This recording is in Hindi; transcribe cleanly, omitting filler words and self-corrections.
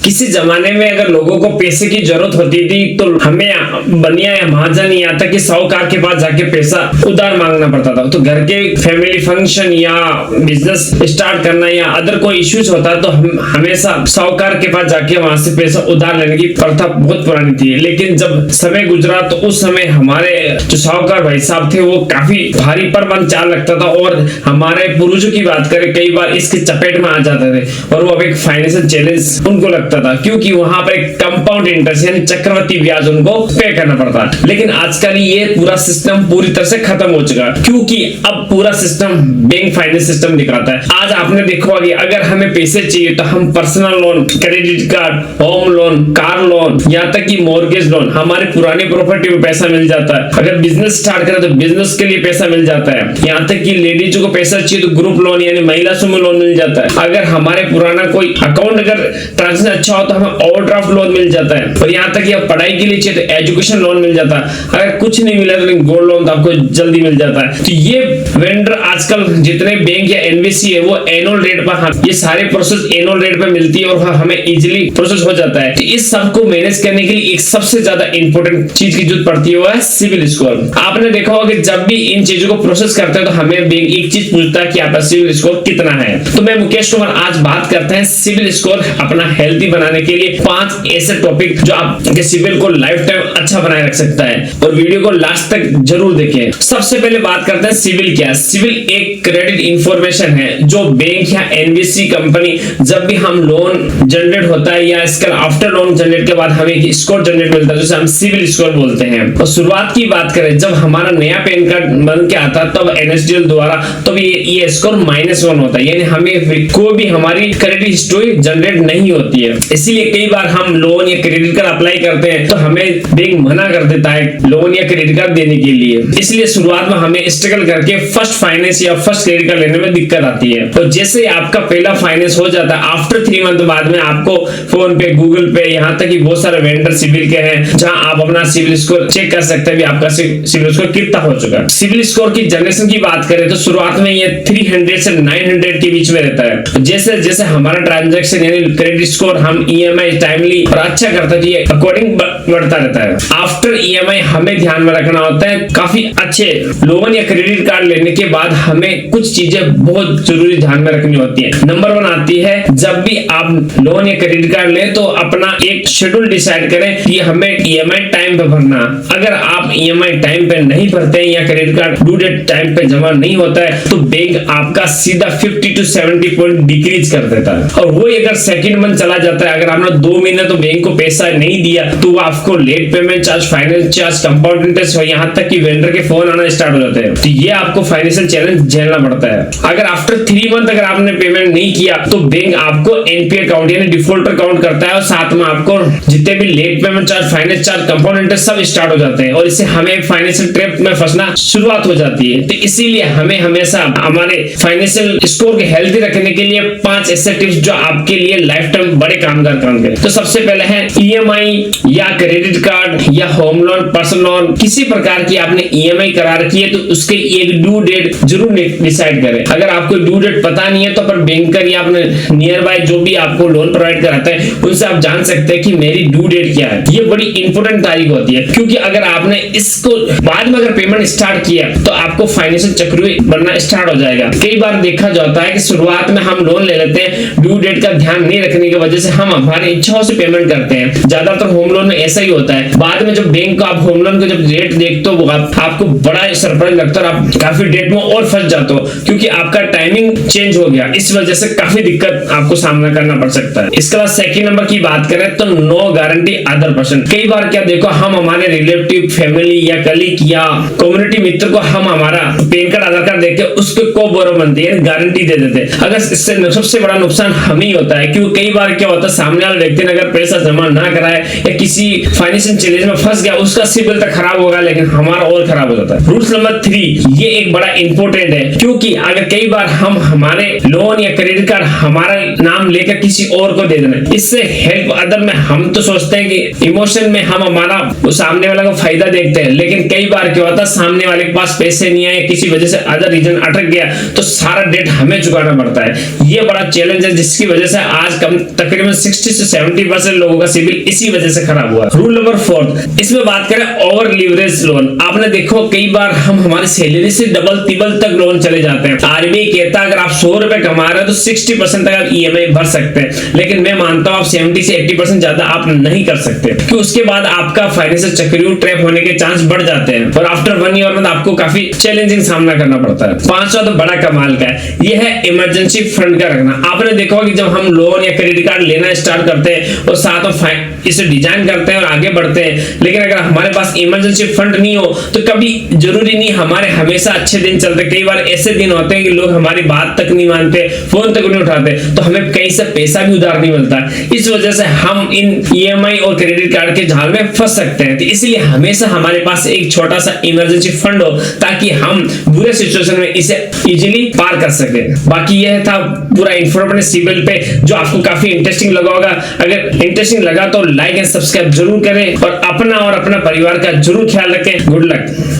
किसी जमाने में अगर लोगों को पैसे की जरूरत होती थी तो हमें बनिया या महाजन या तक कि साहूकार के पास जाके पैसा उधार मांगना पड़ता था। तो घर के फैमिली फंक्शन या बिजनेस स्टार्ट करना या अदर कोई इश्यूज होता तो हम हमेशा साहूकार के पास जाके वहां से पैसा उधार लेने की प्रथा बहुत पुरानी थी। लेकिन जब समय गुजरा तो उस समय हमारे जो साहूकार भाई साहब थे वो काफी भारी पर चाल लगता था और हमारे पूर्वजों की बात करें कई बार इसके चपेट में आ जाते थे और वो अब एक फाइनेंशियल चैलेंज उनको लगता था, क्योंकि वहां पर एक कंपाउंड इंटरेस्ट यानी चक्रवर्ती ब्याज उनको पे करना पड़ता। लेकिन आजकल ये पूरा सिस्टम पूरी तरह से खत्म हो चुका, क्योंकि अब पूरा सिस्टम बैंक फाइनेंस सिस्टम दिखाता है। आज आपने देखा होगा अगर हमें पैसे चाहिए तो हम personal loan, credit card, home loan, car loan, यहाँ तक कि मॉर्गेज लोन, हमारे पुरानी प्रॉपर्टी में पैसा मिल जाता है। अगर बिजनेस स्टार्ट करें तो बिजनेस के लिए पैसा मिल जाता है। यहाँ तक कि लेडीज को पैसा चाहिए तो ग्रुप लोन यानी महिला समूह लोन मिल जाता है। अगर हमारे पुराना कोई अकाउंट अगर ट्रांजेक्शन अच्छा हो तो हमें ओवरड्राफ्ट लोन मिल जाता है। और यहाँ तक कि अब पढ़ाई के लिए चाहिए तो एजुकेशन लोन मिल जाता है। अगर कुछ नहीं मिला तो गोल्ड लोन तो आपको जल्दी मिल जाता है। तो ये वेंडर आजकल जितने बैंक या एनबीसी है वो एनुअल रेट पर ये सारे प्रोसेस एनुअल रेट पे मिलती है और हमें इजीली प्रोसेस हो जाता है। तो इस सब को मैनेज करने के लिए एक सबसे ज्यादा इंपॉर्टेंट चीज की जरूरत पड़ती है वो है सिविल स्कोर। आपने देखा होगा कि जब भी इन चीजों को प्रोसेस करते हैं तो हमें बैंक एक चीज पूछता है कि आपका सिविल स्कोर कितना है। तो मैं मुकेश कुमार आज बात करते हैं सिविल स्कोर अपना हेल्थी बनाने के लिए 5 ऐसे टॉपिक जो आपके सिविल को लाइफ टाइम अच्छा बनाए रख सकता है। और वीडियो को लास्ट तक जरूर देखें। सबसे पहले बात करते हैं सिविल क्या है। सिविल एक क्रेडिट इंफॉर्मेशन है जो बैंक या एनबीसी कंपनी जब भी हम लोन जनरेट होता है या इसका आफ्टर लोन जनरेट के बाद हमें एक स्कोर जनरेट मिलता है जिसे हम सिविल स्कोर बोलते हैं। और शुरुआत की बात करें जब हमारा नया पैन कार्ड बन के आता तब एनएसडीएल द्वारा तब ये स्कोर -1 होता है, यानी हमें कोई भी हमारी क्रेडिट हिस्ट्री जनरेट नहीं होती है। इसीलिए कई बार हम लोन या क्रेडिट कार्ड अप्लाई करते हैं तो हमें बैंक मना कर देता है लोन या क्रेडिट कार्ड देने के लिए। इसलिए शुरुआत में हमें स्ट्रगल करके फर्स्ट फाइनेंस या फर्स्ट क्रेडिट कार्ड लेने में दिक्कत आती है। तो जैसे आपका पहला फाइनेंस हो जाता है आफ्टर 3 मंथ बाद में आपको फोन पे, गूगल पे, यहाँ तक कि बहुत सारे वेंडर सिविल के हैं जहां आप अपना सिविल स्कोर चेक कर सकते हैं भी आपका सिविल स्कोर कितना हो चुका है। सिविल स्कोर की जनरेशन की बात करें तो शुरुआत में ये 300 से 900 के बीच में रहता है। जैसे जैसे हमारा ट्रांजैक्शन यानी क्रेडिट स्कोर हम ईएमआई टाइमली और अच्छा करता है ये अकॉर्डिंग बढ़ता रहता है। आफ्टर ईएमआई हमें ध्यान में रखना होता है काफी अच्छे लोन या क्रेडिट कार्ड लेने के बाद हमें कुछ चीजें बहुत जरूरी ध्यान में रखनी होती है। नंबर 1 आती है जब भी आप लोन या क्रेडिट कार्ड लें तो अपना एक शेड्यूल डिसाइड करें कि हमें ईएमआई टाइम पे भरना। अगर आप ईएमआई टाइम पे नहीं भरते या credit card due date time पे जमा नहीं होता है तो बैंक आपका सीधा 50 to 70 पॉइंट डिक्रीज कर देता है। और वो अगर सेकंड मंथ चला जाता है, अगर आपने 2 महीने तो बैंक को पैसा नहीं दिया तो आपको late payment charge, finance charge, compound interest और यहाँ तक कि वेंडर के फोन आना स्टार्ट हो जाते हैं। तो ये आपको फाइनेंशियल चैलेंज झेलना पड़ता है। अगर आफ्टर 3 मंथ अगर आपने पेमेंट नहीं किया तो बैंक आपको एनपीए अकाउंट यानी डिफॉल्टर अकाउंट करता है और साथ में आपको जितने भी late payment charge, finance charge, compound interest सब स्टार्ट हो जाते हैं और इससे हमें फाइनेंशियल ट्रैप में फंसना शुरुआत हो जाती है। तो इसीलिए हमें हमेशा हमारे फाइनेंशियल स्कोर को हेल्थी रखने के लिए 5 ऐसे टिप्स जो आपके लिए लाइफ टाइम बड़े कामगार काम करें। तो सबसे पहले है ईएमआई या क्रेडिट कार्ड या होम लोन, पर्सनल लोन, किसी प्रकार की आपने ईएमआई करा रखी है तो उसके एक ड्यू डेट जरूर डिसाइड करें। अगर आपको ड्यू डेट पता नहीं है तो पर बैंकर या अपने नियर बाय जो भी आपको लोन प्रोवाइड कराता है उनसे आप जान सकते हैं कि मेरी ड्यू डेट क्या है। ये बड़ी इंपॉर्टेंट तारीख होती है क्योंकि अगर आपने इसको बाद में अगर पेमेंट स्टार्ट किया तो आपको फाइनेंशियल चक्रवृद्धि बनना स्टार्ट हो जाएगा। कई बार देखा जाता है कि शुरुआत में हम लोन ले लेते हैं, ड्यू डेट का ध्यान नहीं रखने की वजह से हम हमारी इच्छाओं से पेमेंट करते हैं। ज्यादातर होम लोन में ऐसा ही होता है। बाद में जब बैंक को आप होम लोन का जब रेट देखते हो आपको बड़ा सरप्राइज लगता है और आप काफी डेट में और फंस जाते हो क्योंकि आपका टाइमिंग चेंज हो गया। इस वजह से काफी दिक्कत आपको सामना करना पड़ सकता है। इसके बाद सेकंड नंबर की बात करें तो नो गारंटी अदर पर्सन। कई बार क्या देखो हम हमारे रिलेटिव, फैमिली या कलीग या कम्युनिटी मित्र को हम हमारा पैन कार्ड, आधार कार्ड देके उसको को बोरो बनती है, गारंटी दे देते हैं। अगर इससे सबसे बड़ा नुकसान हम ही होता है क्योंकि कई बार क्या होता है सामने वाले व्यक्ति ने अगर पैसा जमा ना कराए या किसी फाइनेंशियल चैलेंज में फंस गया उसका सिबिल तक खराब होगा लेकिन हमारा और खराब हो जाता है। रूल्स नंबर 3 ये एक बड़ा इंपॉर्टेंट है क्योंकि अगर कई बार हम हमारे लोन या क्रेडिट कार्ड हमारा नाम लेकर किसी और को दे देना, इससे हेल्प अदर में हम तो सोचते हैं कि इमोशन में हम हमारा सामने वाला को फायदा देखते हैं, लेकिन कई बार क्या होता है सामने वाले के पास पैसे नहीं आए, किसी वजह से अदर रीजन अटक गया तो सारा डेट हमें चुकाना पड़ता है। ये बड़ा चैलेंज है जिसकी वजह से आज तकरीबन तकरीबन 60 से 70% लोगों का सिविल इसी वजह से खराब हुआ। रूल नंबर 4, इसमें बात करें ओवर लीवरेज लोन। आपने देखो कई बार हम हमारी सैलरी से डबल तिबल तक लोन चले जाते हैं। आरबीआई कहता है अगर आप 100 रुपए कमा रहे हो तो 60% तक आप ईएमआई भर सकते हैं, लेकिन मैं मानता हूं आप 70 से 80% ज्यादा आप नहीं कर सकते, क्योंकि उसके बाद आपका फाइनेंशियल चक्रव्यूह ट्रैप होने के चांस बढ़ जाते हैं और आफ्टर 1 ईयर में आपको काफी चैलेंजिंग सामना करना पड़ता है। 5वां तो बड़ा कमाल का है, यह है इमरजेंसी फंड का रखना। आपने देखा होगा कि जब हम लोन या क्रेडिट कार्ड लेना स्टार्ट करते हैं और साथ में इसे डिजाइन करते हैं और आगे बढ़ते हैं, लेकिन अगर हमारे पास इमरजेंसी फंड नहीं हो तो कभी जरूरी नहीं हमारे हमेशा अच्छे दिन चलते। कई बार ऐसे दिन होते हैं कि लोग हमारी बात तक नहीं मानते, फोन तक नहीं उठाते, तो हमें कहीं से पैसा भी उधार नहीं मिलता। इस वजह से हम इन ईएमआई और क्रेडिट कार्ड के जाल में फंस सकते हैं। तो इसलिए हमेशा हमारे पास एक छोटा सा इमरजेंसी फंड हो ताकि हम बुरे सिचुएशन में इसे इजीली पार कर सके। बाकी यह था पूरा इन्फॉर्मेशन सिविल पे, जो आपको काफी इंटरेस्टिंग लगा होगा। अगर इंटरेस्टिंग लगा तो लाइक एंड सब्सक्राइब जरूर करें और अपना परिवार का जरूर ख्याल रखें। Good luck.